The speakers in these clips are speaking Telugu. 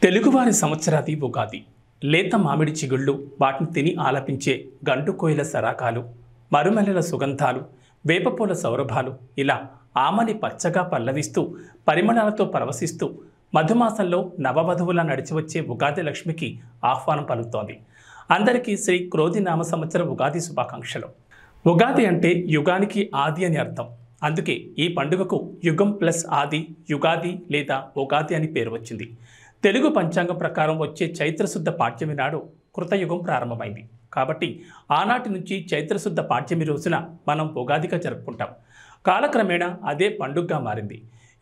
తెలుగువారి సంవత్సరాది ఉగాది. లేత మామిడి చిగుళ్ళు, వాటిని తిని ఆలపించే గంటు కోయిల సరాకాలు, మరుమల్లెల సుగంధాలు, వేపపూల సౌరభాలు, ఇలా ఆమని పచ్చగా పల్లవిస్తూ పరిమళాలతో పరవశిస్తూ మధుమాసంలో నవవధువులా నడిచివచ్చే ఉగాది లక్ష్మికి ఆహ్వానం పలుకుతోంది. అందరికీ శ్రీ క్రోధి నామ సంవత్సర ఉగాది శుభాకాంక్షలు. ఉగాది అంటే యుగానికి ఆది అని అర్థం. అందుకే ఈ పండుగకు యుగం ప్లస్ ఆది, యుగాది లేదా ఉగాది అని పేరు వచ్చింది. తెలుగు పంచాంగం ప్రకారం వచ్చే చైత్రశుద్ధ పాడ్యమి నాడు కృతయుగం ప్రారంభమైంది. కాబట్టి ఆనాటి నుంచి చైత్రశుద్ధ పాడ్యమి రోజున మనం ఉగాదిగా జరుపుకుంటాం. కాలక్రమేణా అదే పండుగగా మారింది.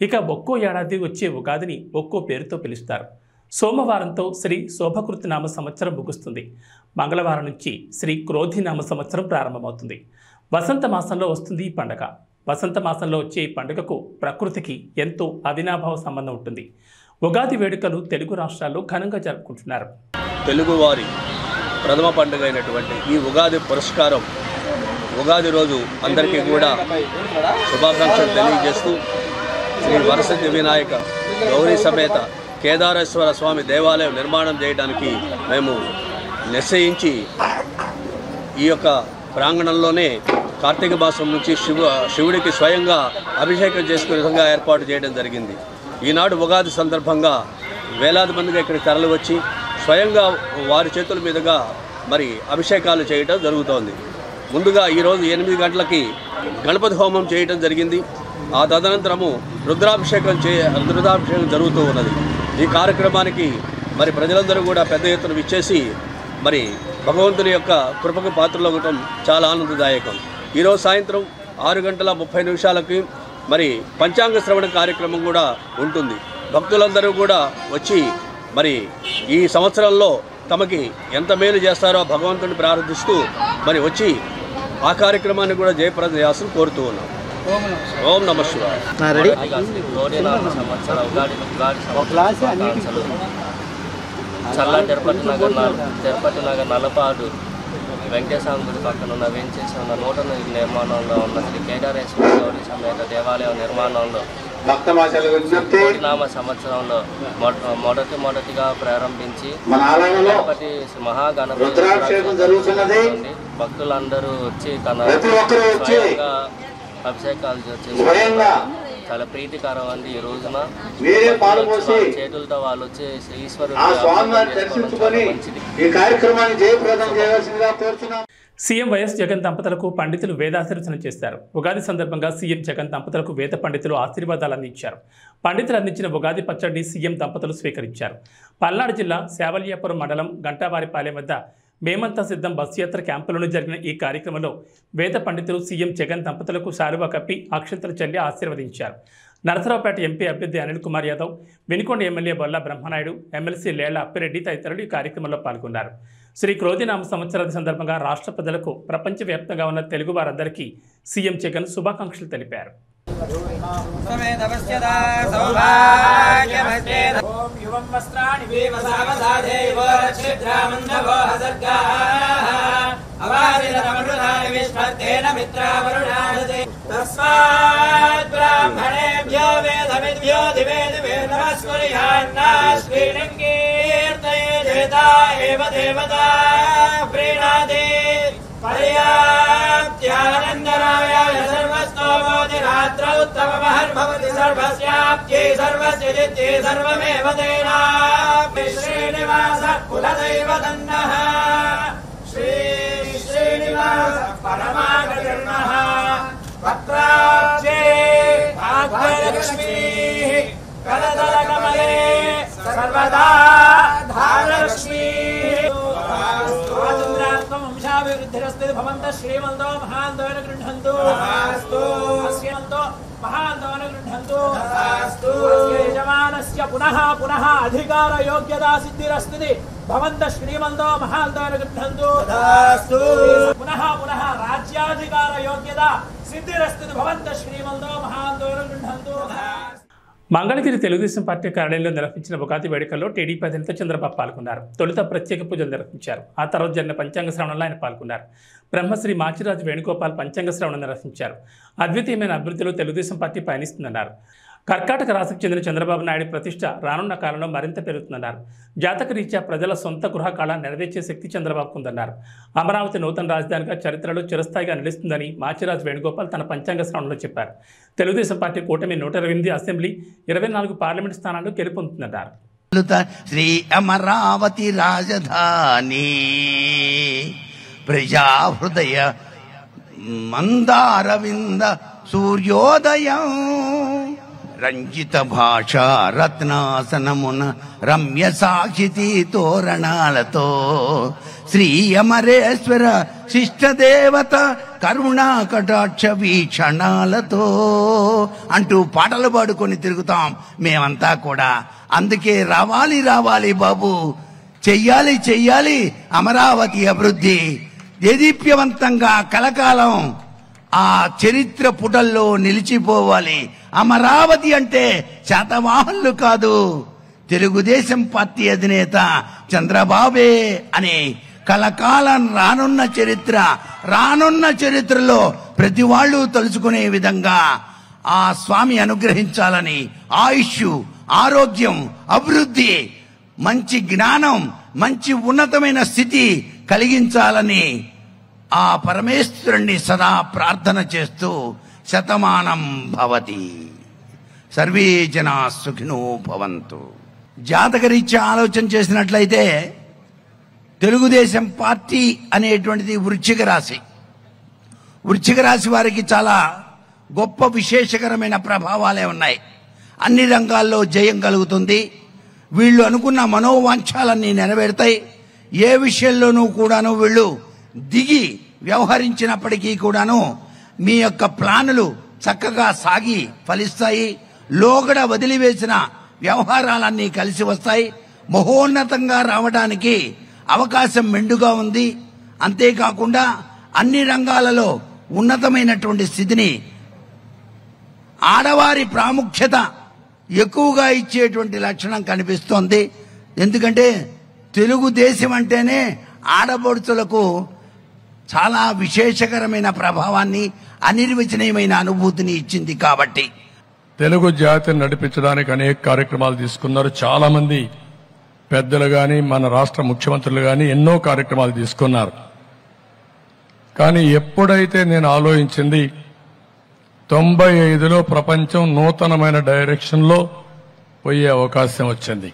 ఇక ఒక్కో ఏడాది వచ్చే ఉగాదిని ఒక్కో పేరుతో పిలుస్తారు. సోమవారంతో శ్రీ శోభకృతి నామ సంవత్సరం ముగుస్తుంది. మంగళవారం నుంచి శ్రీ క్రోధి నామ సంవత్సరం ప్రారంభమవుతుంది. వసంత మాసంలో వస్తుంది ఈ పండుగ. వసంత మాసంలో వచ్చే ఈ పండుగకు ప్రకృతికి ఎంతో అవినాభావ సంబంధం ఉంటుంది. ఉగాది వేడుకలు తెలుగు రాష్ట్రాల్లో ఘనంగా జరుపుకుంటున్నారు. తెలుగువారి ప్రథమ పండుగ అయినటువంటి ఈ ఉగాది పురస్కారం ఉగాది రోజు అందరికీ కూడా శుభాకాంక్షలు తెలియజేస్తూ శ్రీ వరసిద్ధి వినాయక గౌరీ సమేత కేదారేశ్వర స్వామి దేవాలయం నిర్మాణం చేయడానికి మేము నిశ్చయించి ఈ యొక్క ప్రాంగణంలోనే కార్తీక మాసం నుంచి శివుడికి స్వయంగా అభిషేకం చేసుకునే విధంగా ఏర్పాటు చేయడం జరిగింది. ఈనాడు ఉగాది సందర్భంగా వేలాది మందిగా ఇక్కడికి తరలి వచ్చి స్వయంగా వారి చేతుల మీదుగా మరి అభిషేకాలు చేయడం జరుగుతోంది. ముందుగా ఈరోజు 8 గంటలకి గణపతి హోమం చేయడం జరిగింది. ఆ తదనంతరము రుద్రాభిషేకం జరుగుతూ ఉన్నది. ఈ కార్యక్రమానికి మరి ప్రజలందరూ కూడా పెద్ద ఎత్తున విచ్చేసి మరి భగవంతుని యొక్క కృపకు పాత్రలు అవ్వటం చాలా ఆనందదాయకం. ఈరోజు సాయంత్రం 6:30 మరి పంచాంగ శ్రవణ కార్యక్రమం కూడా ఉంటుంది. భక్తులందరూ కూడా వచ్చి మరి ఈ సంవత్సరంలో తమకి ఎంత మేలు చేస్తారో భగవంతుని ప్రార్థిస్తూ మరి వచ్చి ఆ కార్యక్రమాన్ని కూడా జయప్రదం చేయాల్సి కోరుతూ ఉన్నాం. ఓం నమ శివాయ. చల్ల తిరుపతి నగర్ నలపాడు వెంకటేశ్వర గుడి పక్కన ఉన్న వేంచేసి ఉన్న నూతన నిర్మాణంలో ఉన్న శ్రీ కేదారేశ్వర గౌరీ సమేత దేవాలయం నిర్మాణంలో నామ సంవత్సరంలో మొదటిగా ప్రారంభించి గణపతి మహాగణపతి భక్తులందరూ వచ్చి తన స్వయంగా అభిషేకాలు చేసి చాలా ప్రీతికరం అండి. ఈ రోజున చేతులతో వాళ్ళు వచ్చి ఈశ్వరుడు సీఎం వైఎస్ జగన్ దంపతులకు పండితులు వేదాశీర్వచన చేశారు. ఉగాది సందర్భంగా సీఎం జగన్ దంపతులకు వేద పండితులు ఆశీర్వాదాలు అందించారు. పండితులు అందించిన ఉగాది పచ్చడిని సీఎం దంపతులు స్వీకరించారు. పల్నాడు జిల్లా శావల్యాపురం మండలం గంటావారిపాలెం వద్ద మేమంతా సిద్ధం బస్సు యాత్ర క్యాంపులను జరిగిన ఈ కార్యక్రమంలో వేద పండితులు సీఎం జగన్ దంపతులకు శాలువా కప్పి అక్షంతలు చల్లి ఆశీర్వదించారు. నరసరావుపేట ఎంపీ అభ్యర్థి అనిల్ కుమార్ యాదవ్, వెనుకొండ ఎమ్మెల్యే బొల్ల బ్రహ్మనాయుడు, ఎమ్మెల్సీ లేళ్ల అప్పిరెడ్డి తదితరులు ఈ కార్యక్రమంలో పాల్గొన్నారు. శ్రీ క్రోధినామ సంవత్సరాది సందర్భంగా రాష్ట్ర ప్రజలకు ప్రపంచవ్యాప్తంగా ఉన్న తెలుగు వారందరికీ సీఎం జగన్ శుభాకాంక్షలు తెలిపారు. उत्तममहर्भवति सर्वस्याप्त्यै सर्वस्य जित्यै सर्वमेव तेनाप्ति श्रीनिवासः कुलदैवतन्नः श्री श्रीनिवासः परमागतिर्नः वक्त्राब्जे भाग्यलक्ष्मीः करतलकमले सर्वदा धारलक्ष्मीः वंशाभिवृद्धिरस्तु भवन्तः श्रीमन्तो महान्तोन गृह्णन्तु श्रीमन्तो महान्तोन गृह्णन्तु यजमानस्य पुनः पुनः अधिकार योग्यता सिद्धिरस्तु भवन्तः श्रीमन्तो महान्तोन गृह्णन्तु पुनः पुनः राज्याधिकार योग्यता सिद्धिरस्तु भवन्तः श्रीमन्तो महान्तोन गृह्णन्तु. మంగళగిరి తెలుగుదేశం పార్టీ కార్యాలయంలో నిర్వహించిన ఉగాది వేడుకల్లో టీడీపీ అధినేత చంద్రబాబు పాల్గొన్నారు. తొలుత ప్రత్యేక పూజలు నిర్వహించారు. ఆ తర్వాత జరిగిన పంచాంగ శ్రవణంలో ఆయన పాల్గొన్నారు. బ్రహ్మశ్రీ మాచిరాజు వేణుగోపాల్ పంచాంగ శ్రవణం నిర్వహించారు. అద్వితీయమైన అభివృద్ధిలో తెలుగుదేశం పార్టీ పయనిస్తుందన్నారు. కర్కాటక రాశికి చెందిన చంద్రబాబు నాయుడు ప్రతిష్ట రానున్న కాలంలో మరింత పెరుగుతుందన్నారు. జాతక రీత్యా ప్రజల సొంత గృహ కళ నెరవేర్చే శక్తి చంద్రబాబుకు ఉందన్నారు. అమరావతి నూతన రాజధానిగా చరిత్రలో చిరస్థాయిగా నిలుస్తుందని మాచిరాజు వేణుగోపాల్ తన పంచాంగ శ్రవణంలో చెప్పారు. తెలుగుదేశం పార్టీ కూటమి 128 అసెంబ్లీ 24 పార్లమెంట్ స్థానాల్లో గెలుపొందుతుందన్నారు. శ్రీ అమరావతి రాజధాని ప్రజా హృదయ మందారవింద సూర్యోదయం రంజిత భాష రత్నాసనమున రమ్య సాక్షితి తోరణాలతో శ్రీ అమరేశ్వర శిష్టదేవత కరుణా కటాక్ష వీక్షణాలతో అంటూ పాటలు పాడుకొని తిరుగుతాం మేమంతా కూడా. అందుకే రావాలి రావాలి బాబు, చెయ్యాలి చెయ్యాలి అమరావతి అభివృద్ధి, దేదీప్యవంతంగా కలకాలం ఆ చరిత్ర పుటల్లో నిలిచిపోవాలి. అమరావతి అంటే శాతవాహనులు కాదు, తెలుగుదేశం పార్టీ అధినేత చంద్రబాబే అని కలకాలం రానున్న చరిత్రలో ప్రతి వాళ్ళు తలుచుకునే విధంగా ఆ స్వామి అనుగ్రహించాలని, ఆయుష్, ఆరోగ్యం, అభివృద్ధి, మంచి జ్ఞానం, మంచి ఉన్నతమైన స్థితి కలిగించాలని ఆ పరమేశ్వరుణ్ణి సదా ప్రార్థన చేస్తూ శతమానం భవతి, సర్వే జనా సుఖినో భవంతు. జాతకరీత్యా ఆలోచన చేసినట్లయితే తెలుగుదేశం పార్టీ అనేటువంటిది వృశ్చిక రాశి. వృశ్చిక రాశి వారికి చాలా గొప్ప విశేషకరమైన ప్రభావాలే ఉన్నాయి. అన్ని రంగాల్లో జయం కలుగుతుంది. వీళ్ళు అనుకున్న మనోవాంఛాలన్నీ నెరవేరుతాయి. ఏ విషయంలోనూ కూడాను వీళ్ళు దిగి వ్యవహరించినప్పటికీ కూడాను మీ యొక్క ప్లానులు చక్కగా సాగి ఫలిస్తాయి. లోగడ వదిలివేసిన వ్యవహారాలన్నీ కలిసి వస్తాయి. మహోన్నతంగా రావడానికి అవకాశం మెండుగా ఉంది. అంతేకాకుండా అన్ని రంగాలలో ఉన్నతమైనటువంటి స్థితిని, ఆడవారి ప్రాముఖ్యత ఎక్కువగా ఇచ్చేటువంటి లక్షణం కనిపిస్తోంది. ఎందుకంటే తెలుగుదేశం అంటేనే ఆడపడుచులకు చాలా విశేషకరమైన ప్రభావాన్ని, అనిర్వచనీయమైన అనుభూతిని ఇచ్చింది. కాబట్టి తెలుగు జాతిని నడిపించడానికి అనేక కార్యక్రమాలు తీసుకున్నారు. చాలా మంది పెద్దలు గాని, మన రాష్ట్ర ముఖ్యమంత్రులు గాని ఎన్నో కార్యక్రమాలు తీసుకున్నారు. కానీ ఎప్పుడైతే నేను ఆలోచించింది 95లో ప్రపంచం నూతనమైన డైరెక్షన్లో పోయే అవకాశం వచ్చింది.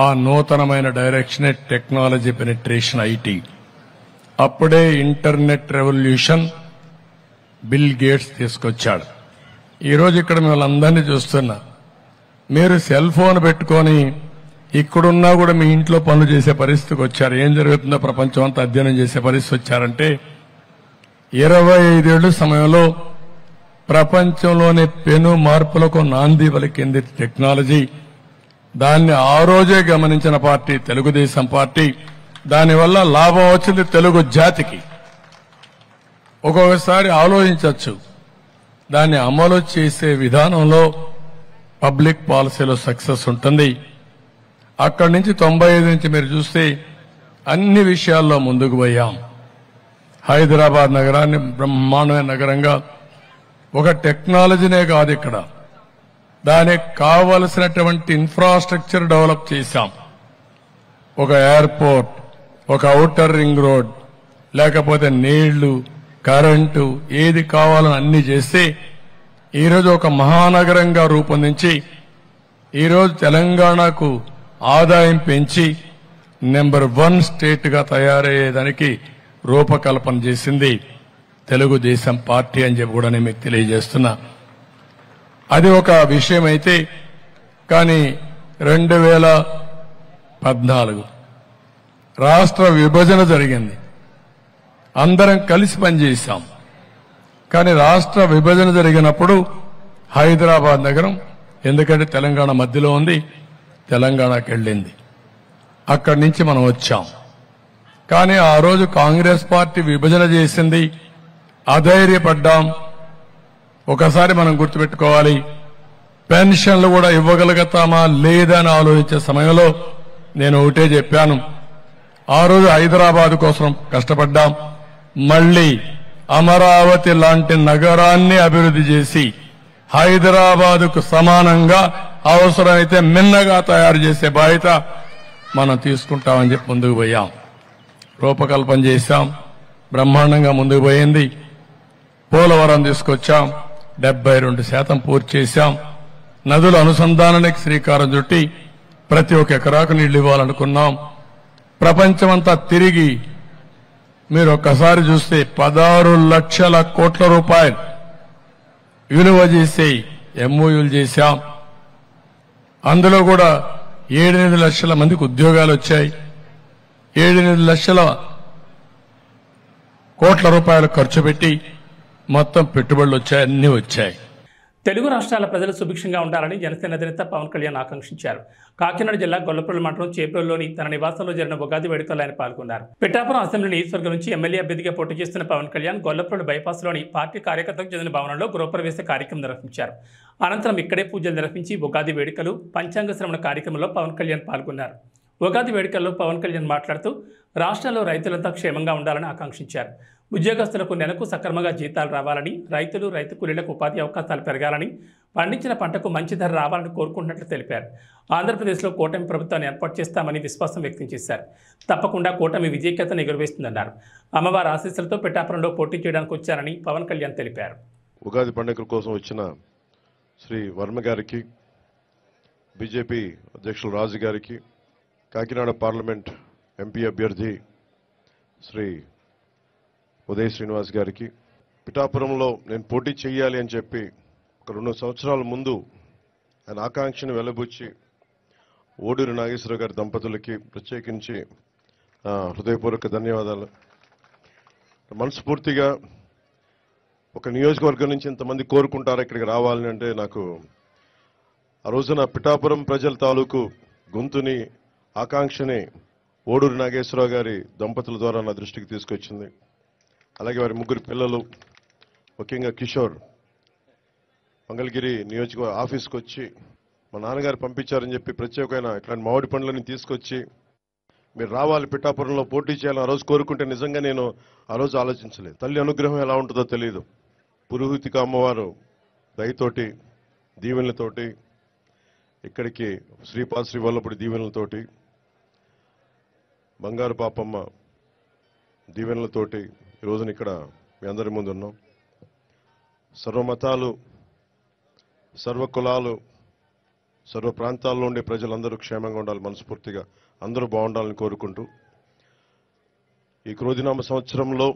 ఆ నూతనమైన డైరెక్షనే టెక్నాలజీ పెనిట్రేషన్, ఐటీ. అప్పుడే ఇంటర్నెట్ రెవల్యూషన్ బిల్ గేట్స్ తీసుకొచ్చాడు. ఈరోజు ఇక్కడ మిమ్మల్ని అందరినీ చూస్తున్నా. మీరు సెల్ ఫోన్ పెట్టుకొని ఇక్కడున్నా కూడా మీ ఇంట్లో పనులు చేసే పరిస్థితికి వచ్చారు. ఏం జరుగుతుందో ప్రపంచం అంతా అధ్యయనం చేసే పరిస్థితి వచ్చారంటే 25 ఏళ్ల సమయంలో ప్రపంచంలోని పెను మార్పులకు నాంది పలికింది టెక్నాలజీ. దాన్ని ఆ రోజే గమనించిన పార్టీ తెలుగుదేశం పార్టీ. దానివల్ల లాభం వచ్చింది తెలుగు జాతికి. ఒక్కొక్కసారి ఆలోచించవచ్చు, దాన్ని అమలు చేసే విధానంలో పబ్లిక్ పాలసీలో సక్సెస్ ఉంటుంది. అక్కడి నుంచి 95 నుంచి మీరు చూస్తే అన్ని విషయాల్లో ముందుకు పోయాం. హైదరాబాద్ నగరాన్ని బ్రహ్మాండమైన నగరంగా, ఒక టెక్నాలజీనే కాదు ఇక్కడ, దానికి కావలసినటువంటి ఇన్ఫ్రాస్ట్రక్చర్ డెవలప్ చేశాం. ఒక ఎయిర్పోర్ట్, ఒక ఔటర్ రింగ్ రోడ్, లేకపోతే నీళ్లు, కరెంటు, ఏది కావాలని అన్ని చేస్తే ఈరోజు ఒక మహానగరంగా రూపొందించి ఈరోజు తెలంగాణకు ఆదాయం పెంచి నెంబర్ 1 స్టేట్ గా తయారయ్యేదానికి రూపకల్పన చేసింది తెలుగుదేశం పార్టీ అని చెప్పి కూడా నేను మీకు తెలియజేస్తున్నా. అది ఒక విషయం అయితే, కానీ 2014 రాష్ట్ర విభజన జరిగింది. అందరం కలిసి పనిచేశాం. కానీ రాష్ట్ర విభజన జరిగినప్పుడు హైదరాబాద్ నగరం, ఎందుకంటే తెలంగాణ మధ్యలో ఉంది, తెలంగాణకి వెళ్ళింది. అక్కడి నుంచి మనం వచ్చాం. కానీ ఆ రోజు కాంగ్రెస్ పార్టీ విభజన చేసింది, అధైర్యపడ్డాం. ఒకసారి మనం గుర్తుపెట్టుకోవాలి, పెన్షన్లు కూడా ఇవ్వగలుగుతామా లేదా అని ఆలోచించే సమయంలో నేను ఒకటే చెప్పాను. ఆ రోజు హైదరాబాద్ కోసం కష్టపడ్డాం. మళ్లీ అమరావతి లాంటి నగరాన్ని అభివృద్ధి చేసి హైదరాబాదుకు సమానంగా అవసరమైతే మిన్నగా తయారు చేసే బాధ్యత మనం తీసుకుంటామని చెప్పి ముందుకు పోయాం. రూపకల్పన చేశాం, బ్రహ్మాండంగా ముందుకు పోయింది. పోలవరం తీసుకొచ్చాం, 72% పూర్తి చేశాం. నదుల అనుసంధానానికి శ్రీకారం చుట్టి ప్రతి ఒక్క ఎకరాకు నీళ్లు ఇవ్వాలనుకున్నాం. ప్రపంచమంతా తిరిగి మీరు ఒక్కసారి చూస్తే 16 లక్షల కోట్ల రూపాయలు విలువ చేసే ఎంఓయూలు చేశాం. అందులో కూడా 7-8 లక్షల మందికి ఉద్యోగాలు వచ్చాయి. 7-8 లక్షల కోట్ల రూపాయలు ఖర్చు పెట్టి మొత్తం పెట్టుబడులు వచ్చాయి, అన్ని వచ్చాయి. తెలుగు రాష్ట్రాల ప్రజలు సుభిక్షంగా ఉండాలని జనసేన అధినేత పవన్ కళ్యాణ్ ఆకాంక్షించారు. కాకినాడ జిల్లా గొల్లపల్లి మండలం చేబ్రోలులోని తన నివాసంలో జరిగిన ఉగాది వేడుకల్లో ఆయన పాల్గొన్నారు. పిఠాపురం అసెంబ్లీ నియోజకవర్గం నుంచి ఎమ్మెల్యే అభ్యర్థిగా పోటీ చేస్తున్న పవన్ కళ్యాణ్ గొల్లపల్లి బైపాస్లోని పార్టీ కార్యకర్తలకు చెందిన భవనంలో గృహప్రవేశ కార్యక్రమం నిర్వహించారు. అనంతరం ఇక్కడే పూజలు నిర్వహించి ఉగాది వేడుకలు, పంచాంగ శ్రవణ కార్యక్రమంలో పవన్ కళ్యాణ్ పాల్గొన్నారు. ఉగాది వేడుకల్లో పవన్ కళ్యాణ్ మాట్లాడుతూ రాష్ట్రంలో రైతులంతా క్షేమంగా ఉండాలని ఆకాంక్షించారు. ఉద్యోగస్తులకు నెలకు సక్రమంగా జీతాలు రావాలని, రైతులు, రైతు కూలీలకు ఉపాధి అవకాశాలు పెరగాలని, పండించిన పంటకు మంచి ధర రావాలని కోరుకుంటున్నట్లు తెలిపారు. ఆంధ్రప్రదేశ్లో కూటమి ప్రభుత్వాన్ని ఏర్పాటు చేస్తామని విశ్వాసం వ్యక్తం చేశారు. తప్పకుండా కూటమి విజయకేతను ఎగురవేస్తుందన్నారు. అమ్మవారి ఆశీస్సులతో పిఠాపురంలో పోటీ చేయడానికి వచ్చారని పవన్ కళ్యాణ్ తెలిపారు. ఉగాది పండుగ కోసం వచ్చిన శ్రీ వర్మ గారికి, బీజేపీ అధ్యక్షులు రాజు గారికి, కాకినాడ పార్లమెంట్ ఎంపీ అభ్యర్థి శ్రీ ఉదయ్ శ్రీనివాస్ గారికి, పిఠాపురంలో నేను పోటీ చేయాలి అని చెప్పి ఒక 2 సంవత్సరాల ముందు ఆయన ఆకాంక్షను వెలబుచ్చి ఓడూరి నాగేశ్వరరావు గారి దంపతులకి ప్రత్యేకించి హృదయపూర్వక ధన్యవాదాలు. మనస్ఫూర్తిగా ఒక నియోజకవర్గం నుంచి ఇంతమంది కోరుకుంటారు ఇక్కడికి రావాలని అంటే నాకు ఆ రోజున పిఠాపురం ప్రజల తాలూకు గొంతుని, ఆకాంక్షని ఓడూరి నాగేశ్వరరావు గారి దంపతుల ద్వారా నా దృష్టికి తీసుకొచ్చింది. అలాగే వారి 3 పిల్లలు, ముఖ్యంగా కిషోర్ మంగళగిరి నియోజకవర్గ ఆఫీస్కి వచ్చి మా నాన్నగారు పంపించారని చెప్పి ప్రత్యేకమైన ఇట్లాంటి మామిడి పండ్లని తీసుకొచ్చి మీరు రావాలి, పిఠాపురంలో పోటీ చేయాలని ఆ రోజు కోరుకుంటే నిజంగా నేను ఆ రోజు ఆలోచించలేదు. తల్లి అనుగ్రహం ఎలా ఉంటుందో తెలియదు. పురోహితిక అమ్మవారు దయతోటి, దీవెనలతోటి, ఇక్కడికి శ్రీపాద శ్రీవల్లభుడి దీవెనలతోటి, బంగారు పాపమ్మ దీవెనలతోటి ఈ రోజున ఇక్కడ మీ అందరి ముందు ఉన్నాం. సర్వమతాలు, సర్వ కులాలు, సర్వ ప్రాంతాల్లో ఉండే ప్రజలందరూ క్షేమంగా ఉండాలి, మనస్ఫూర్తిగా అందరూ బాగుండాలని కోరుకుంటూ ఈ క్రోధినామ సంవత్సరంలో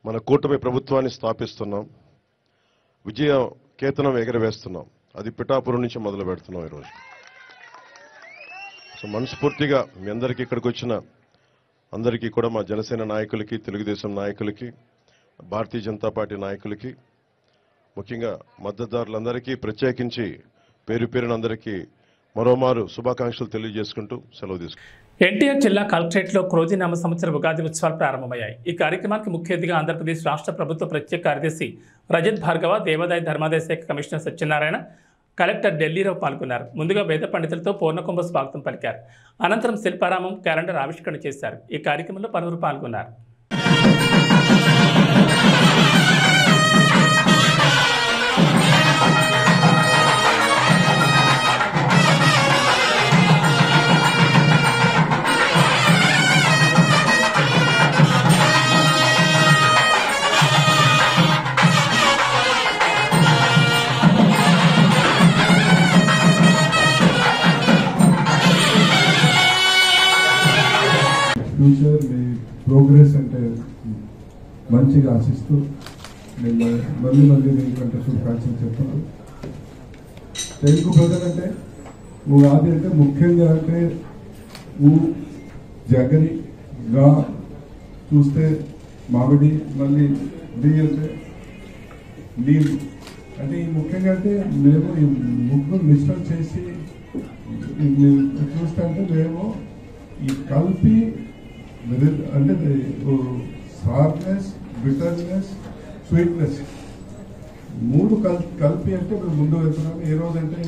మన కూటమి ప్రభుత్వాన్ని స్థాపిస్తున్నాం. విజయ కేతనం ఎగరవేస్తున్నాం. అది పిఠాపురం నుంచి మొదలు పెడుతున్నాం ఈరోజు. సో మనస్ఫూర్తిగా మీ అందరికీ ఇక్కడికి వచ్చిన అందరికీ కూడా, మా జనసేన నాయకులకి, తెలుగుదేశం నాయకులకి, భారతీయ జనతా పార్టీ నాయకులకి, ముఖ్యంగా మద్దతుదారులందరికీ ప్రత్యేకించి పేరు పేరున అందరికీ మరోమారు శుభాకాంక్షలు తెలియజేసుకుంటూ సెలవు తీసుకుంటాం. ఎన్టీఆర్ జిల్లా కలెక్టరేట్లో క్రోధినామ సంవత్సర ఉగాది ఉత్సవాలు ప్రారంభమయ్యాయి. ఈ కార్యక్రమానికి ముఖ్య అతిథిగా ఆంధ్రప్రదేశ్ రాష్ట్ర ప్రభుత్వ ప్రత్యేక కార్యదర్శి రజత్ భార్గవ, దేవాదాయ ధర్మాదాయ శాఖ కమిషనర్ సత్యనారాయణ, కలెక్టర్ ఢిల్లీరావు పాల్గొన్నారు. ముందుగా వేద పండితులతో పూర్ణకుంభ స్వాగతం పలికారు. అనంతరం శిల్పారామం క్యాలెండర్ ఆవిష్కరణ చేశారు. ఈ కార్యక్రమంలో పలువురు పాల్గొన్నారు. ఫ్యూచర్ మీ ప్రోగ్రెస్ అంటే మంచిగా ఆశిస్తూ నేను మళ్ళీ దీనికంటే శుభాకాంక్షలు చెప్తాను. తెలుగు ప్రజలంటే ఉగాది అంటే ముఖ్యంగా అంటే జగని గా చూస్తే మామిడి, మళ్ళీ డి అంటే నీళ్ళు. అంటే ఈ ముఖ్యంగా అంటే మేము ఈ ముగ్గురు మిశ్రం చేసి చూస్తే అంటే మేము ఈ కలిపి అంటే సార్నెస్, బిటర్నెస్, స్వీట్నెస్ 3 కలిపి అంటే మేము ముందు వెళ్తున్నాము. ఏ రోజు అంటే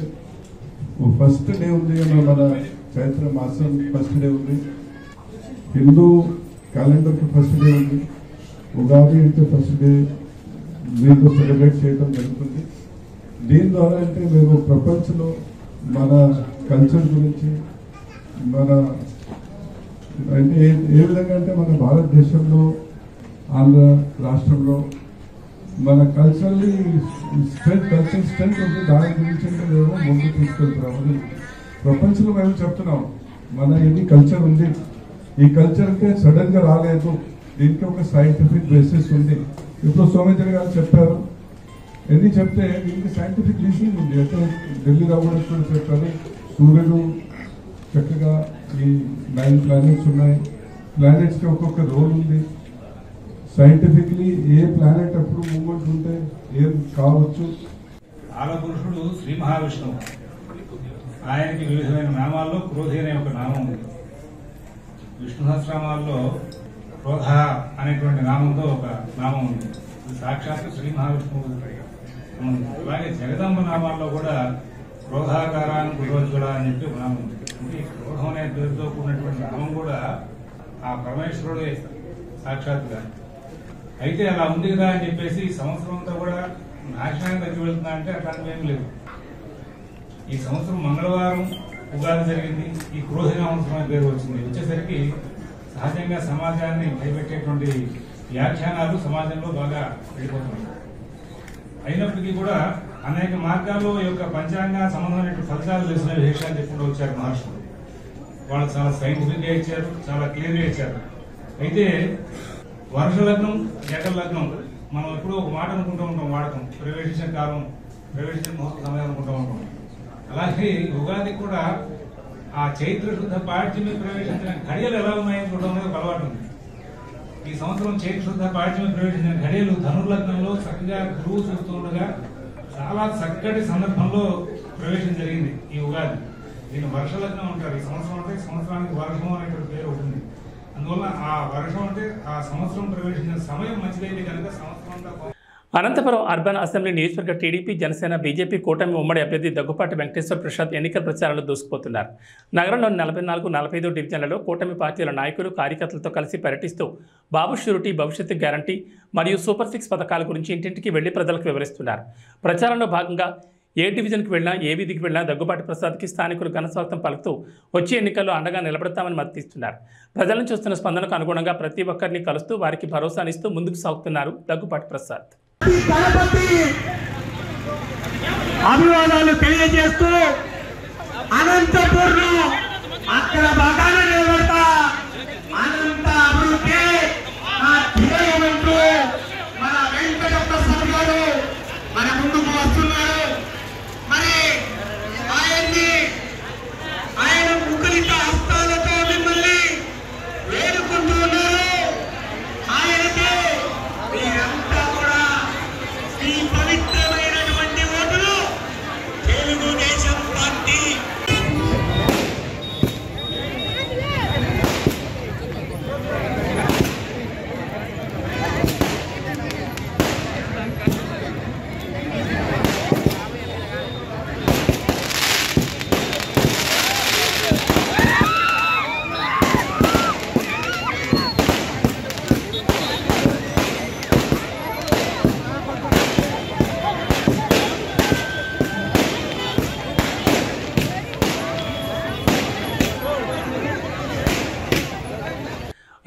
ఫస్ట్ డే ఉంది, మన చైత్ర మాసం ఫస్ట్ డే ఉంది, హిందూ క్యాలెండర్కి ఫస్ట్ డే ఉంది, ఉగాది అంటే ఫస్ట్ డే వీళ్ళు సెలబ్రేట్ చేయడం జరుగుతుంది. దీని ద్వారా అంటే మేము ప్రపంచంలో మన కల్చర్ గురించి మన అంటే ఏ విధంగా అంటే మన భారతదేశంలో ఆంధ్ర రాష్ట్రంలో మన కల్చరల్ స్ట్రెంత్ ఉంది. దాని గురించి అంటే మేము ముందు తీసుకెళ్తున్నాము. ప్రపంచంలో మేము చెప్తున్నాం మన ఇది కల్చర్ ఉంది. ఈ కల్చర్ అంటే సడన్ గా రాలేదు, దీనికి ఒక సైంటిఫిక్ బేసిస్ ఉంది. ఇప్పుడు సోమేంద్ర గారు చెప్పారు, ఎన్ని చెప్తే దీనికి సైంటిఫిక్ రీజన్ ఉంది. అంటే ఢిల్లీ రావడం కూడా చెప్పారు, సూర్యుడు చక్కగా ఈ 9 ప్లానెట్స్ ఉన్నాయి, ప్లానెట్స్కి ఒక్కొక్క రోల్ ఉంది. సైంటిఫిక్లీ ఏ ప్లానెట్ అప్పుడు మూవ్మెంట్ ఉంటే ఏం కావచ్చు. ఆలపురుషుడు శ్రీ మహావిష్ణువు, ఆయనకి వివిధమైన నామాల్లో క్రోధి అనే ఒక నామం ఉంది. విష్ణు సహస్రనామాల్లో క్రోధ అనేటువంటి నామంతో ఒక నామం ఉంది. ఇది సాక్షాత్ శ్రీ మహావిష్ణువు. అలాగే జగదంబ నామాల్లో కూడా క్రోధాకారాన్ని గురోజ్వల అని చెప్పి ఒక నామం ఉంది. అంటే క్రోధం అనే పేరుతో కూడినటువంటి నామం కూడా ఆ పరమేశ్వరుడే సాక్షాత్గా. అయితే అలా ఉంది కదా అని చెప్పేసి ఈ సంవత్సరం అంతా కూడా నాశనానికి తగ్గి వెళ్తుందా అంటే అట్లాంటివి ఏం లేదు. ఈ సంవత్సరం మంగళవారం ఉగాది జరిగింది, ఈ క్రోధి సంవత్సరం పేరు వచ్చింది. వచ్చేసరికి సహజంగా సమాజాన్ని భయపెట్టేటువంటి వ్యాఖ్యానాలు సమాజంలో బాగా వెళ్ళిపోతున్నాయి. అయినప్పటికీ కూడా అనేక మార్గాల్లో ఈ యొక్క పంచాంగ సంబంధమైన ఫలితాలు తెలిసిన విషయాలు చెప్పుకుంటూ వచ్చారు మహర్షులు. వాళ్ళు చాలా సైంటిఫిక్ గా ఇచ్చారు, చాలా క్లియర్ గా ఇచ్చారు. అయితే వర్ష లగ్నం, జగన్ లగ్నం మనం ఎప్పుడూ ఒక మాట అనుకుంటూ ఉంటాం, వాడకం ప్రవేశించిన కాలం, ప్రవేశించిన ముహూర్త సమయం అనుకుంటూ ఉంటాం. అలాగే ఉగాది కూడా ఆ చైత్ర శుద్ధ పాడ్యమి ప్రవేశించిన ఘడియలు ఎలా ఉన్నాయని చూడడం అనేది ఒక అలవాటు ఉంది. ఈ సంవత్సరం చైత్ర శుద్ధ పాడ్యమి ప్రవేశించిన ఘడియలు ధనుర్లగ్నంలో చక్కగా గురువు చూస్తుండగా చాలా చక్కటి సందర్భంలో ప్రవేశం జరిగింది ఈ ఉగాది. దీన్ని వర్ష లగ్నం అంటారు. ఈ సంవత్సరం అంటే సంవత్సరానికి వర్షం అనేటువంటి పేరు ఉంటుంది. అందువల్ల ఆ వర్షం అంటే ఆ సంవత్సరం ప్రవేశించిన సమయం మంచిదైతే కనుక సంవత్సరం అంతా. అనంతపురం అర్బన్ అసెంబ్లీ నియోజకవర్గ టీడీపీ, జనసేన, బీజేపీ కూటమి ఉమ్మడి అభ్యర్థి దగ్గుపాటి వెంకటేశ్వర ప్రసాద్ ఎన్నికల ప్రచారంలో దూసుకుపోతున్నారు. నగరంలోని 44, 45 డివిజన్లలో కూటమి పార్టీల నాయకులు, కార్యకర్తలతో కలిసి పర్యటిస్తూ బాబు షూరిటీ, భవిష్యత్తు గ్యారంటీ మరియు సూపర్ 6 పథకాల గురించి ఇంటింటికి వెళ్లి ప్రజలకు వివరిస్తున్నారు. ప్రచారంలో భాగంగా ఏ డివిజన్కి వెళ్ళినా, ఏ వీధికి వెళ్ళినా దగ్గుబాటి ప్రసాద్కి స్థానికులు ఘనస్వాగతం పలుకుతూ వచ్చే ఎన్నికల్లో అండగా నిలబడతామని మద్దతిస్తున్నారు. ప్రజలను చూస్తున్న స్పందనకు అనుగుణంగా ప్రతి ఒక్కరిని కలుస్తూ వారికి భరోసానిస్తూ ముందుకు సాగుతున్నారు దగ్గుబాటి ప్రసాద్. అభివాదాలు తెలియజేస్తూ అనంతపూర్లో అక్కడ బాగానే నిలబడతా, అనంత అభివృద్ధి నా ధ్యేయమంటూ మన వెంకట ప్రసాద్ గారు మన ముందుకు వస్తున్నారు. మరి ఆయన ముఖలిత హస్తాలతో మిమ్మల్ని వేడుకుంటూ ఉన్నారు. ఆయనకి మీరంతా కూడా ఈ పవిత్రమైనటువంటి ఓటులు తెలుగుదేశం పార్టీ.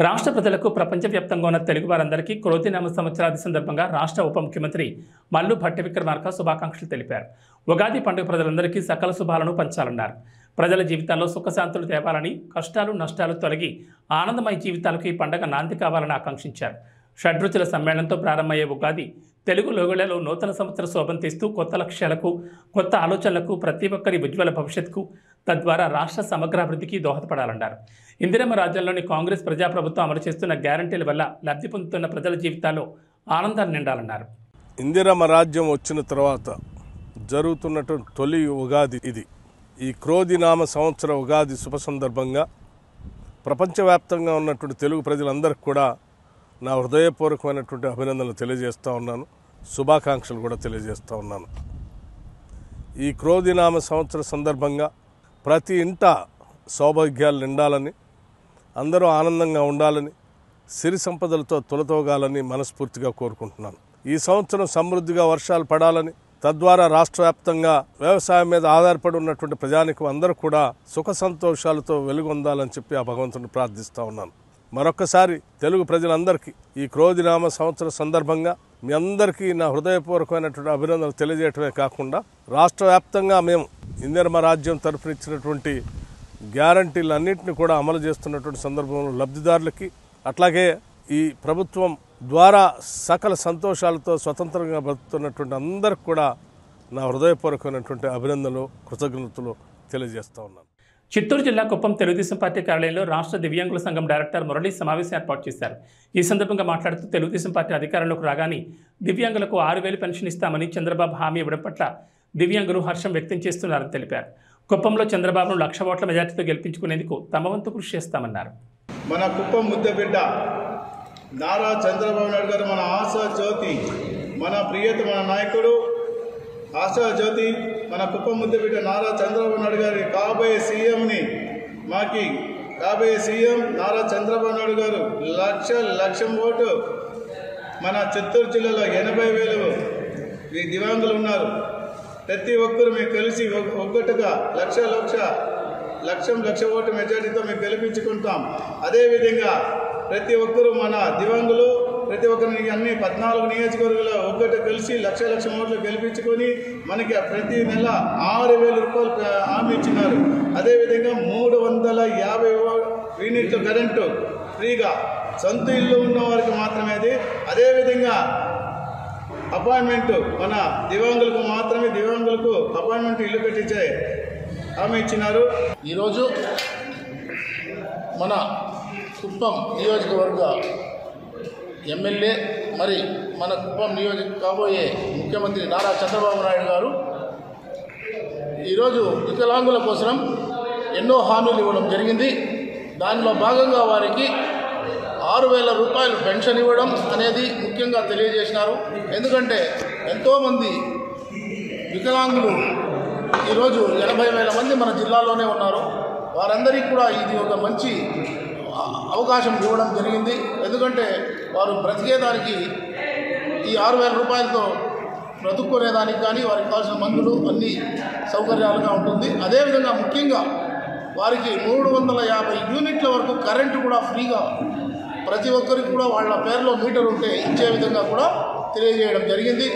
రాష్ట్ర ప్రజలకు ప్రపంచవ్యాప్తంగా ఉన్న తెలుగు వారందరికీ క్రోధినామ సంవత్సరాది సందర్భంగా రాష్ట్ర ఉప ముఖ్యమంత్రి మల్లు భట్టి విక్రమార్క శుభాకాంక్షలు తెలిపారు. ఉగాది పండుగ ప్రజలందరికీ సకల శుభాలను పంచాలన్నారు. ప్రజల జీవితాల్లో సుఖశాంతులు తేవాలని, కష్టాలు నష్టాలు తొలగి ఆనందమయ జీవితాలకు ఈ పండుగ నాంది కావాలని ఆకాంక్షించారు. షడ్రుచుల సమ్మేళనంతో ప్రారంభమయ్యే ఉగాది తెలుగు లోగుళ్లలో నూతన సంవత్సర శోభం తీస్తూ కొత్త లక్ష్యాలకు, కొత్త ఆలోచనలకు, ప్రతి ఒక్కరి ఉజ్వల భవిష్యత్తుకు, తద్వారా రాష్ట్ర సమగ్రాభివృద్ధికి దోహదపడాలన్నారు. ఇందిరమ్మ రాజ్యంలోని కాంగ్రెస్ ప్రజాప్రభుత్వం అమలు చేస్తున్న గ్యారంటీల వల్ల లబ్ధి పొందుతున్న ప్రజల జీవితాల్లో ఆనందాన్ని నిండాలన్నారు. ఇందిరమ్మ రాజ్యం వచ్చిన తర్వాత జరుగుతున్నటువంటి తొలి ఉగాది ఇది. ఈ క్రోధినామ సంవత్సర ఉగాది శుభ సందర్భంగా ప్రపంచవ్యాప్తంగా ఉన్నటువంటి తెలుగు ప్రజలందరికీ కూడా నా హృదయపూర్వకమైనటువంటి అభినందనలు తెలియజేస్తూ ఉన్నాను, శుభాకాంక్షలు కూడా తెలియజేస్తూ ఉన్నాను. ఈ క్రోధినామ సంవత్సర సందర్భంగా ప్రతి ఇంట సౌభాగ్యాలు నిండాలని, అందరూ ఆనందంగా ఉండాలని, సిరి సంపదలతో తులతోగాలని మనస్ఫూర్తిగా కోరుకుంటున్నాను. ఈ సంవత్సరం సమృద్ధిగా వర్షాలు పడాలని, తద్వారా రాష్ట్ర వ్యాప్తంగా వ్యవసాయం మీద ఆధారపడి ఉన్నటువంటి ప్రజానికం అందరూ కూడా సుఖ సంతోషాలతో వెలుగొందాలని చెప్పి ఆ భగవంతుని ప్రార్థిస్తూ ఉన్నాను. మరొక్కసారి తెలుగు ప్రజలందరికీ ఈ క్రోధినామ సంవత్సర సందర్భంగా మీ అందరికీ నా హృదయపూర్వకమైనటువంటి అభినందనలు తెలియజేయటమే కాకుండా రాష్ట్ర వ్యాప్తంగా మేము ఇందిరమ్మ రాజ్యం తరఫున ఇచ్చినటువంటి గ్యారంటీలన్నింటినీ కూడా అమలు చేస్తున్నటువంటి సందర్భంలో లబ్ధిదారులకి, అట్లాగే ఈ ప్రభుత్వం ద్వారా సకల సంతోషాలతో స్వతంత్రంగా బతుకుతున్నటువంటి అందరికి కూడా నా హృదయపూర్వకమైనటువంటి అభినందనలు, కృతజ్ఞతలు తెలియజేస్తూ ఉన్నాను. చిత్తూరు జిల్లా కుప్పం తెలుగుదేశం పార్టీ కార్యాలయంలో రాష్ట్ర దివ్యాంగుల సంఘం డైరెక్టర్ మురళి సమావేశం ఏర్పాటు చేశారు. ఈ సందర్భంగా మాట్లాడుతూ తెలుగుదేశం పార్టీ అధికారంలోకి రాగానే దివ్యాంగులకు 6,000 పెన్షన్ ఇస్తామని చంద్రబాబు హామీ ఇవ్వడం పట్ల దివ్యాంగులు హర్షం వ్యక్తం చేస్తున్నారని తెలిపారు. కుప్పంలో చంద్రబాబును 1,00,000 ఓట్ల మెజార్టీతో గెలిపించుకునేందుకు తమ వంతు కృషి చేస్తామన్నారు. మన కుప్పం ముద్దబిడ్డ నారా చంద్రబాబు నాయుడు గారు మన ఆశా జ్యోతి, మన ప్రియతమ నాయకుడు ఆశా జ్యోతి, మన కుప్పం ముద్దబిడ్డ నారా చంద్రబాబు నాయుడు గారి కాబోయే సీఎంని మాకి కాబోయే సీఎం నారా చంద్రబాబు నాయుడు గారు 1,00,000 ఓటు. మన చిత్తూరు జిల్లాలో 80,000 ఈ దివ్యాంగులు ఉన్నారు. ప్రతి ఒక్కరు మేము కలిసి ఒక్కటిగా 1,00,000 ఓటు మెజార్టీతో మేము గెలిపించుకుంటాం. అదేవిధంగా ప్రతి ఒక్కరూ మన దివ్యాంగులు ప్రతి ఒక్కరిని అన్ని 14 నియోజకవర్గాల్లో ఒక్కటి కలిసి 1,00,000 ఓట్లు గెలిపించుకొని మనకి ప్రతి నెల 6,000 రూపాయలు హామీ ఇచ్చినారు. అదేవిధంగా 350 యూనిట్ల కరెంటు ఫ్రీగా సొంత ఇల్లు ఉన్న వారికి మాత్రమే అది. అదేవిధంగా అపాయింట్మెంట్ మన దివ్యాంగులకు మాత్రమే దివ్యాంగులకు అపాయింట్మెంట్ ఇల్లు కట్టించే హామీ ఇచ్చినారు. ఈరోజు మన కుప్పం నియోజకవర్గ ఎమ్మెల్యే మరి మన కుప్పం కాబోయే ముఖ్యమంత్రి నారా చంద్రబాబు నాయుడు గారు ఈరోజు వికలాంగుల కోసం ఎన్నో హామీలు ఇవ్వడం జరిగింది. దానిలో భాగంగా వారికి 6,000 రూపాయలు పెన్షన్ ఇవ్వడం అనేది ముఖ్యంగా తెలియజేసినారు. ఎందుకంటే ఎంతోమంది వికలాంగులు ఈరోజు 80,000 మంది మన జిల్లాలోనే ఉన్నారు. వారందరికీ కూడా ఇది ఒక మంచి అవకాశం ఇవ్వడం జరిగింది. ఎందుకంటే వారు బ్రతికేదానికి ఈ 6,000 రూపాయలతో బ్రతుక్కునేదానికి కానీ వారికి కావాల్సిన మందులు అన్ని సౌకర్యాలుగా ఉంటుంది. అదేవిధంగా ముఖ్యంగా వారికి 350 యూనిట్ల వరకు కరెంటు కూడా ఫ్రీగా ప్రతి ఒక్కరికి కూడా వాళ్ళ పేరులో మీటర్ ఉంటే ఇచ్చే విధంగా కూడా తెలియజేయడం జరిగింది.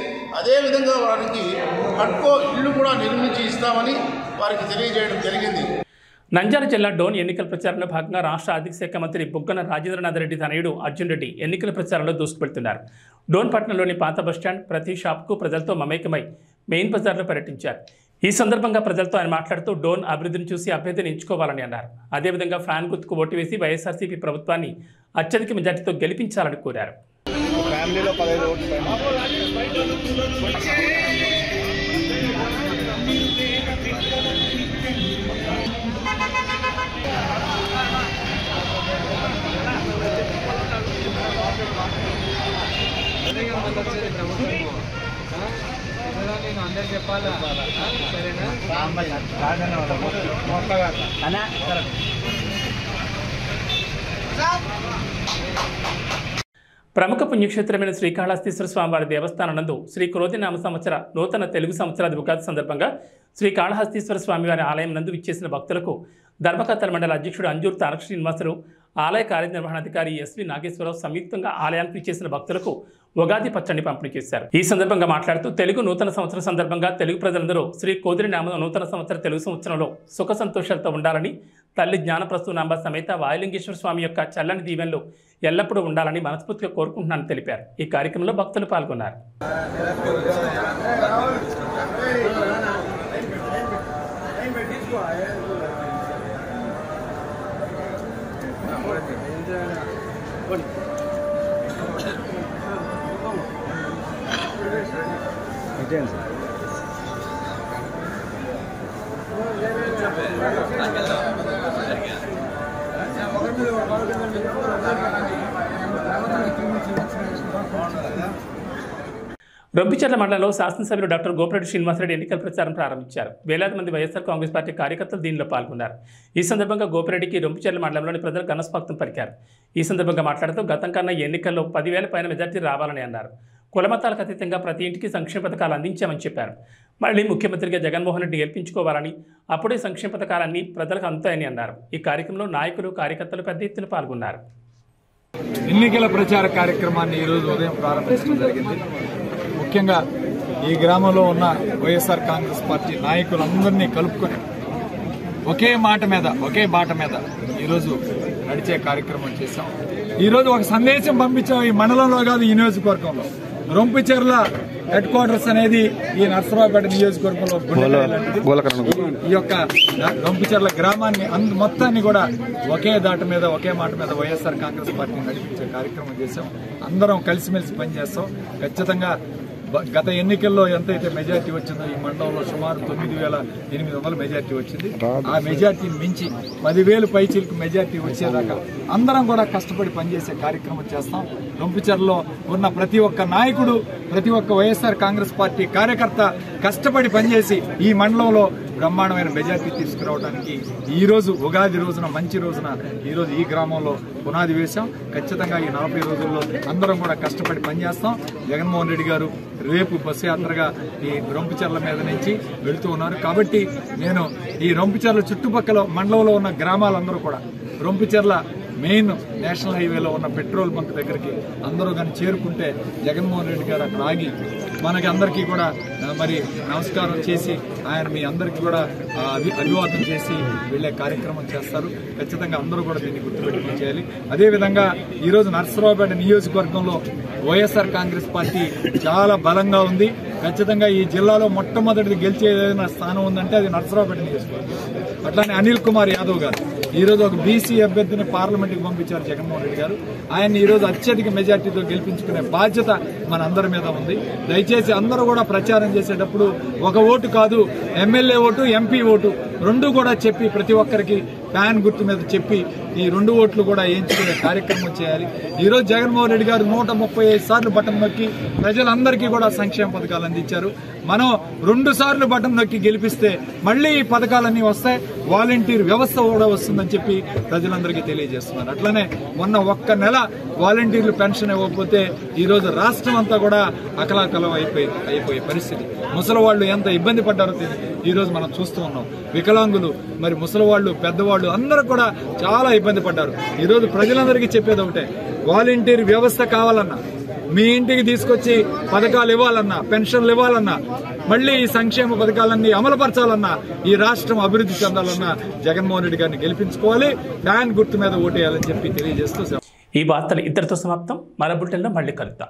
అదేవిధంగా వారికి హట్కో ఇళ్ళు కూడా నిర్మించి ఇస్తామని వారికి తెలియజేయడం జరిగింది. నంద్యాల జిల్లా డోన్ ఎన్నికల ప్రచారంలో భాగంగా రాష్ట్ర ఆర్థిక శాఖ మంత్రి బుగ్గన రాజేంద్రనాథ్ రెడ్డి తనయుడు అర్జున్ రెడ్డి ఎన్నికల ప్రచారంలో దూసుకువెళ్తున్నారు. డోన్ పట్టణంలోని పాత బస్టాండ్ ప్రతి షాప్కు ప్రజలతో మమేకమై మెయిన్ బజార్లో పర్యటించారు. ఈ సందర్భంగా ప్రజలతో ఆయన మాట్లాడుతూ డోన్ అభివృద్ధిని చూసి అభ్యర్థిని ఎంచుకోవాలని అన్నారు. అదేవిధంగా ఫ్యాన్ గుర్తుకు ఓటు వేసి వైఎస్ఆర్సీపీ ప్రభుత్వాన్ని అత్యధిక మెజార్టీతో గెలిపించాలని కోరారు. ప్రముఖ పుణ్యక్షేత్రమైన శ్రీకాళహస్తీశ్వర స్వామివారి దేవస్థానం నందు శ్రీ క్రోధినామ సంవత్సర నూతన తెలుగు సంవత్సరాది ఉగాది సందర్భంగా శ్రీకాళహస్తీశ్వర స్వామివారి ఆలయం నందు విచ్చేసిన భక్తులకు ధర్మకర్తల మండలి అధ్యక్షుడు అంజూరు తారక శ్రీనివాసరావు, ఆలయ కార్యనిర్వహణాధికారి ఎస్వి నాగేశ్వరరావు సంయుక్తంగా ఆలయానికి విచ్చేసిన భక్తులకు ఉగాది పచ్చడిని పంపిణీ చేశారు. ఈ సందర్భంగా మాట్లాడుతూ తెలుగు నూతన సంవత్సరం సందర్భంగా తెలుగు ప్రజలందరూ శ్రీ కోదిరినామ నూతన సంవత్సర తెలుగు సంవత్సరంలో సుఖ సంతోషాలతో ఉండాలని, తల్లి జ్ఞానప్రసూనాంబ సమేత వాయులింగేశ్వర స్వామి యొక్క చల్లని దీవెనలు ఎల్లప్పుడూ ఉండాలని మనస్ఫూర్తిగా కోరుకుంటున్నానని తెలిపారు. ఈ కార్యక్రమంలో భక్తులు పాల్గొన్నారు. రొంపిచెర్ల మండలంలో శాసనసభ్యులు డాక్టర్ గోపిరెడ్డి శ్రీనివాసరెడ్డి ఎన్నికల ప్రచారం ప్రారంభించారు. వేలాది మంది వైఎస్ఆర్ కాంగ్రెస్ పార్టీ కార్యకర్తలు దీనిలో పాల్గొన్నారు. ఈ సందర్భంగా గోపిరెడ్డికి రొంపిచెర్ల మండలంలోని ప్రజలు ఘనస్వాగతం పలికారు. ఈ సందర్భంగా మాట్లాడుతూ గతం కన్నా ఎన్నికల్లో 10,000 పైన మెజార్టీ రావాలని అన్నారు. కులమతాలకు అతీతంగా ప్రతి ఇంటికి సంక్షేమ పథకాలు అందించామని చెప్పారు. మళ్ళీ ముఖ్యమంత్రిగా జగన్మోహన్ రెడ్డి గెలిపించుకోవాలని, అప్పుడే సంక్షేమ పథకాలన్నీ ప్రజలకు అందుతాయని అన్నారు. ఈ కార్యక్రమంలో నాయకులు, కార్యకర్తలు పెద్ద ఎత్తున పాల్గొన్నారు. ఎన్నికల ప్రచార కార్యక్రమాన్ని ఈరోజు ఉదయం ప్రారంభించడం జరిగింది. ముఖ్యంగా ఈ గ్రామంలో ఉన్న వైఎస్ఆర్ కాంగ్రెస్ పార్టీ నాయకులందరినీ కలుపుకొని ఒకే బాట మీద ఈరోజు నడిచే కార్యక్రమం చేశాం. ఈరోజు ఒక సందేశం పంపించాం. ఈ మండలంలో కాదు, ఈ నియోజకవర్గంలో రొంపిచెర్ల హెడ్ క్వార్టర్స్ అనేది ఈ నర్సరావుపేట నియోజకవర్గంలో ఈ యొక్క రొంపిచెర్ల గ్రామాన్ని మొత్తాన్ని కూడా ఒకే మాట మీద వైఎస్ఆర్ కాంగ్రెస్ పార్టీ నడిపించే కార్యక్రమం చేశాం. అందరం కలిసిమెలిసి పనిచేస్తాం. ఖచ్చితంగా గత ఎన్నికల్లో ఎంతైతే మెజార్టీ వచ్చిందో ఈ మండలంలో సుమారు 9,800 మెజార్టీ వచ్చింది. ఆ మెజార్టీని మించి 10,000 పైచీలకు మెజార్టీ వచ్చేదాకా అందరం కూడా కష్టపడి పనిచేసే కార్యక్రమం చేస్తాం. రొంపిచెర్లలో ఉన్న ప్రతి ఒక్క నాయకుడు, ప్రతి ఒక్క వైఎస్ఆర్ కాంగ్రెస్ పార్టీ కార్యకర్త కష్టపడి పనిచేసి ఈ మండలంలో బ్రహ్మాండమైన మెజార్టీ తీసుకురావడానికి ఈ రోజు ఉగాది రోజున, మంచి రోజున ఈరోజు ఈ గ్రామంలో పునాది వేశాం. ఖచ్చితంగా ఈ 40 రోజుల్లో అందరం కూడా కష్టపడి పనిచేస్తాం. జగన్మోహన్ రెడ్డి గారు రేపు బస్సు యాత్రగా ఈ రొంపిచెర్ల మీద నుంచి వెళుతూ ఉన్నారు. కాబట్టి నేను ఈ రొంపిచెర్ల చుట్టుపక్కల మండలంలో ఉన్న గ్రామాలందరూ కూడా రొంపిచెర్ల మెయిన్ నేషనల్ హైవేలో ఉన్న పెట్రోల్ బంక్ దగ్గరికి అందరూ కానీ చేరుకుంటే జగన్మోహన్ రెడ్డి గారు అక్కడ ఆగి మనకి అందరికీ కూడా మరి నమస్కారం చేసి ఆయన మీ అందరికీ కూడా అభివాదం చేసి వెళ్లే కార్యక్రమం చేస్తారు. ఖచ్చితంగా అందరూ కూడా దీన్ని గుర్తుపెట్టుకుని చేయాలి. అదేవిధంగా ఈరోజు నర్సరావుపేట నియోజకవర్గంలో వైఎస్ఆర్ కాంగ్రెస్ పార్టీ చాలా బలంగా ఉంది. ఖచ్చితంగా ఈ జిల్లాలో మొట్టమొదటిది గెలిచే ఏదైనా స్థానం ఉందంటే అది నర్సరావుపేట నియోజకవర్గం. అట్లానే అనిల్ కుమార్ యాదవ్ గారు ఈరోజు ఒక బీసీ అభ్యర్థిని పార్లమెంట్కి పంపించారు జగన్మోహన్ రెడ్డి గారు. ఆయన్ని ఈరోజు అత్యధిక మెజార్టీతో గెలిపించుకునే బాధ్యత మనందరి మీద ఉంది. దయచేసి అందరూ కూడా ప్రచారం చేసేటప్పుడు ఒక ఓటు కాదు, ఎమ్మెల్యే ఓటు, ఎంపీ ఓటు రెండు కూడా చెప్పి ప్రతి ఒక్కరికి ఫ్యాన్ గుర్తు మీద చెప్పి ఈ 2 ఓట్లు కూడా వేయించుకునే కార్యక్రమం చేయాలి. ఈరోజు జగన్మోహన్ రెడ్డి గారు 135 సార్లు బటన్ నొక్కి ప్రజలందరికీ కూడా సంక్షేమ పథకాలు అందించారు. మనం 2 సార్లు బటన్ నొక్కి గెలిపిస్తే మళ్లీ ఈ పథకాలన్నీ వస్తాయి. వాలంటీర్ వ్యవస్థ కూడా వస్తుందని చెప్పి ప్రజలందరికీ తెలియజేస్తున్నారు. అట్లనే మొన్న 1 నెల వాలంటీర్లు పెన్షన్ ఇవ్వకపోతే ఈరోజు రాష్ట్రం అంతా కూడా అకలాకలం అయిపోయే పరిస్థితి. ముసలి వాళ్ళు ఎంత ఇబ్బంది పడ్డారో ఈరోజు మనం చూస్తూ ఉన్నాం. వికలాంగులు, మరి ముసలి వాళ్ళు, పెద్దవాళ్ళు అందరూ కూడా చాలా ఇబ్బంది పడ్డారు. ఈరోజు ప్రజలందరికీ చెప్పేది ఒకటే, వాలంటీర్ వ్యవస్థ కావాలన్నా, మీ ఇంటికి తీసుకొచ్చి పథకాలు ఇవ్వాలన్నా, పెన్షన్లు ఇవ్వాలన్నా, మళ్లీ ఈ సంక్షేమ పథకాలన్నీ అమలుపరచాలన్నా, ఈ రాష్ట్రం అభివృద్ధి చెందాలన్నా జగన్మోహన్ రెడ్డి గారిని గెలిపించుకోవాలి, ఫ్యాన్ గుర్తు మీద ఓటేయాలని చెప్పి తెలియజేస్తూ ఈ వార్తలు ఇద్దరితో సమాప్తం. మన బులెటిన్లో మళ్ళీ కలుద్దాం.